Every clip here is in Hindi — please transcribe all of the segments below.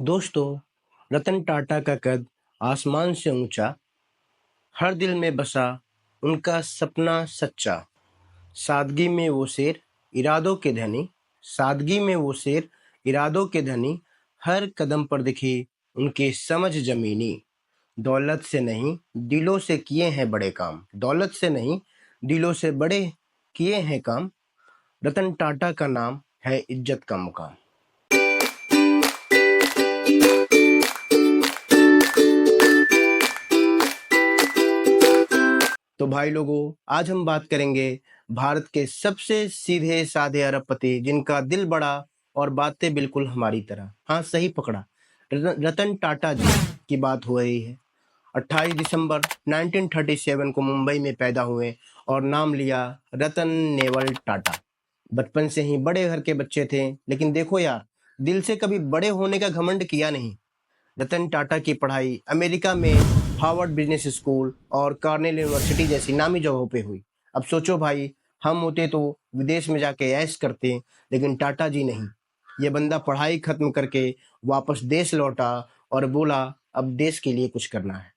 दोस्तों, रतन टाटा का कद आसमान से ऊंचा, हर दिल में बसा उनका सपना सच्चा। सादगी में वो शेर, इरादों के धनी, सादगी में वो शेर, इरादों के धनी, हर कदम पर दिखे उनके समझ जमीनी। दौलत से नहीं, दिलों से किए हैं बड़े काम, दौलत से नहीं, दिलों से बड़े किए हैं काम। रतन टाटा का नाम है इज्जत का मुकाम। तो भाई लोगों, आज हम बात करेंगे भारत के सबसे सीधे साधे अरबपति जिनका दिल बड़ा और बातें बिल्कुल हमारी तरह। हाँ, सही पकड़ा, रतन टाटा जी की बात हो रही है। 28 दिसंबर 1937 को मुंबई में पैदा हुए और नाम लिया रतन नेवल टाटा। बचपन से ही बड़े घर के बच्चे थे, लेकिन देखो यार, दिल से कभी बड़े होने का घमंड किया नहीं। रतन टाटा की पढ़ाई अमेरिका में हार्वर्ड बिजनेस स्कूल और कॉर्नेल यूनिवर्सिटी जैसी नामी जगहों पे हुई। अब सोचो भाई, हम होते तो विदेश में जाके ऐश करते, लेकिन टाटा जी नहीं। ये बंदा पढ़ाई खत्म करके वापस देश लौटा और बोला अब देश के लिए कुछ करना है।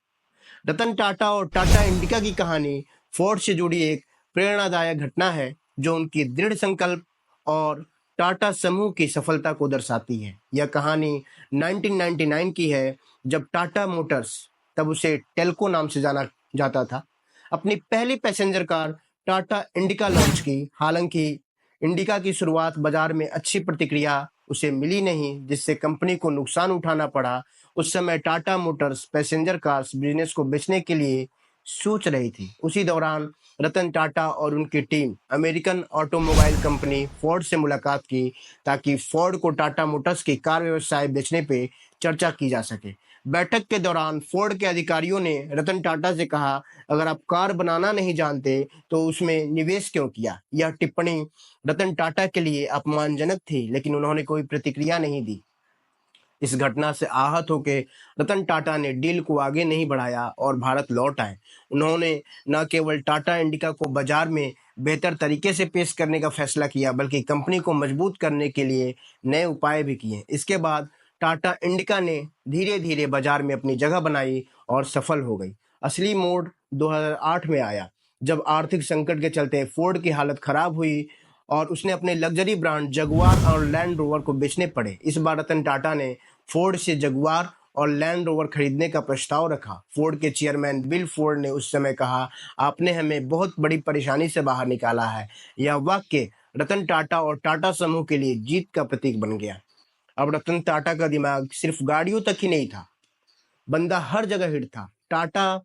रतन टाटा और टाटा इंडिका की कहानी फोर्ड से जुड़ी एक प्रेरणादायक घटना है जो उनकी दृढ़ संकल्प और टाटा समूह की सफलता को दर्शाती है। यह कहानी 1999 की है, जब टाटा मोटर्स, तब उसे टेल्को नाम से जाना जाता था, अपनी पहली passenger car Tata indica launch की। हालांकि इंडिका की शुरुआत बाजार में अच्छी प्रतिक्रिया उसे मिली नहीं, जिससे कंपनी को नुकसान उठाना पड़ा। उस समय Tata Motors passenger cars business को बेचने के लिए सोच रही थी। उसी दौरान रतन टाटा और उनकी team American automobile company Ford से मुलाकात की, ताकि फोर्ड को टाटा मोटर्स की कार व्यवसाय बेचने पे चर्चा की जा सके। बैठक के दौरान फोर्ड के अधिकारियों ने रतन टाटा से कहा, अगर आप कार बनाना नहीं जानते तो उसमें निवेश क्यों किया। यह टिप्पणी रतन टाटा के लिए अपमानजनक थी, लेकिन उन्होंने कोई प्रतिक्रिया नहीं दी। इस घटना से आहत होकर रतन टाटा ने डील को आगे नहीं बढ़ाया और भारत लौट आए। उन्होंने न केवल टाटा इंडिका को बाजार में बेहतर तरीके से पेश करने का फैसला किया, बल्कि कंपनी को मजबूत करने के लिए नए उपाय भी किए। इसके बाद टाटा इंडिका ने धीरे धीरे बाजार में अपनी जगह बनाई और सफल हो गई। असली मोड़ 2008 में आया, जब आर्थिक संकट के चलते फोर्ड की हालत खराब हुई और उसने अपने लग्जरी ब्रांड जगुआर और लैंड रोवर को बेचने पड़े। इस बार रतन टाटा ने फोर्ड से जगुआर और लैंड रोवर खरीदने का प्रस्ताव रखा। फोर्ड के चेयरमैन बिल फोर्ड ने उस समय कहा, आपने हमें बहुत बड़ी परेशानी से बाहर निकाला है। यह वाक्य रतन टाटा और टाटा समूह के लिए जीत का प्रतीक बन गया। अब रतन टाटा का दिमाग सिर्फ गाड़ियों तक ही नहीं था, बंदा हर जगह हिट था। टाटा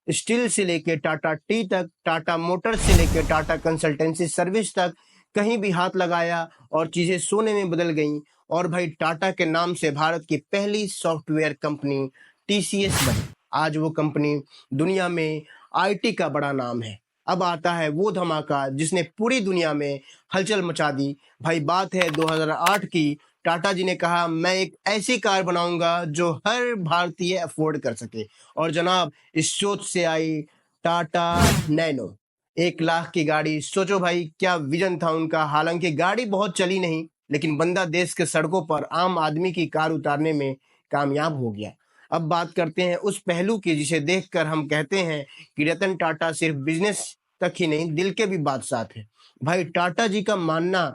स्टील से लेके टाटा टी तक, टाटा मोटर्स से लेके टाटा कंसल्टेंसी सर्विस तक, कहीं भी हाथ लगाया और चीजें सोने में बदल गईं। और भाई, टाटा के नाम से भारत की पहली सॉफ्टवेयर कंपनी टीसीएस बनी। आज वो कंपनी दुनिया में आईटी का बड़ा नाम है। अब आता है वो धमाका जिसने पूरी दुनिया में हलचल मचा दी। भाई, बात है 2008 की। टाटा जी ने कहा, मैं एक ऐसी कार बनाऊंगा जो हर भारतीय अफोर्ड कर सके। और जनाब, इस सोच से आई टाटा नैनो, 1 लाख की गाड़ी। सोचो भाई, क्या विजन था उनका। हालांकि गाड़ी बहुत चली नहीं, लेकिन बंदा देश के सड़कों पर आम आदमी की कार उतारने में कामयाब हो गया। अब बात करते हैं उस पहलू की जिसे देखकर हम कहते हैं कि रतन टाटा सिर्फ बिजनेस तक ही नहीं, दिल के भी बादशाह थे। भाई, टाटा जी का मानना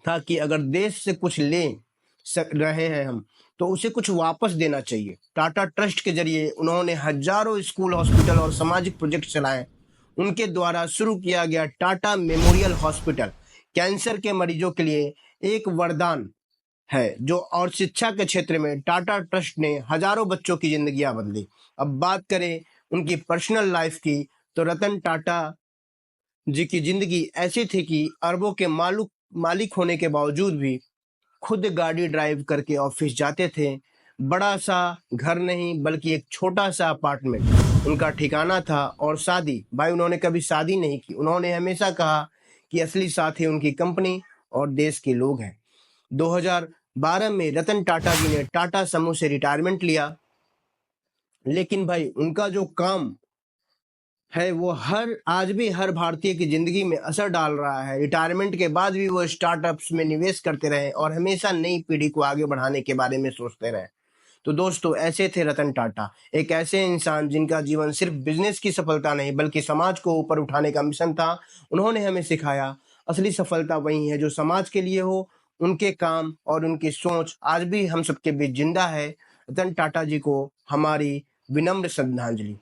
था कि अगर देश से कुछ ले रहे हैं हम, तो उसे कुछ वापस देना चाहिए। टाटा ट्रस्ट के जरिए उन्होंने हजारों स्कूल, हॉस्पिटल और सामाजिक प्रोजेक्ट चलाए। उनके द्वारा शुरू किया गया टाटा मेमोरियल हॉस्पिटल कैंसर के मरीजों के लिए एक वरदान है, जो और शिक्षा के क्षेत्र में टाटा ट्रस्ट ने हजारों बच्चों की जिंदगियां बदली। अब बात करें उनकी पर्सनल लाइफ की, तो रतन टाटा जी की जिंदगी ऐसी थी कि अरबों के मालिक होने के बावजूद भी खुद गाड़ी ड्राइव करके ऑफिस जाते थे। बड़ा सा घर नहीं, बल्कि एक छोटा सा अपार्टमेंट उनका ठिकाना था। और शादी, भाई, उन्होंने कभी शादी नहीं की। उन्होंने हमेशा कहा कि असली साथी उनकी कंपनी और देश के लोग हैं। 2012 में रतन टाटा जी ने टाटा समूह से रिटायरमेंट लिया, लेकिन भाई उनका जो काम है वो आज भी हर भारतीय की जिंदगी में असर डाल रहा है। रिटायरमेंट के बाद भी वो स्टार्टअप्स में निवेश करते रहे और हमेशा नई पीढ़ी को आगे बढ़ाने के बारे में सोचते रहे। तो दोस्तों ऐसे थे रतन टाटा, एक ऐसे इंसान जिनका जीवन सिर्फ बिजनेस की सफलता नहीं बल्कि समाज को ऊपर उठाने का मिशन था। उन्होंने हमें सिखाया असली सफलता वही है जो समाज के लिए हो। उनके काम और उनकी सोच आज भी हम सबके बीच जिंदा है। रतन टाटा जी को हमारी विनम्र श्रद्धांजलि।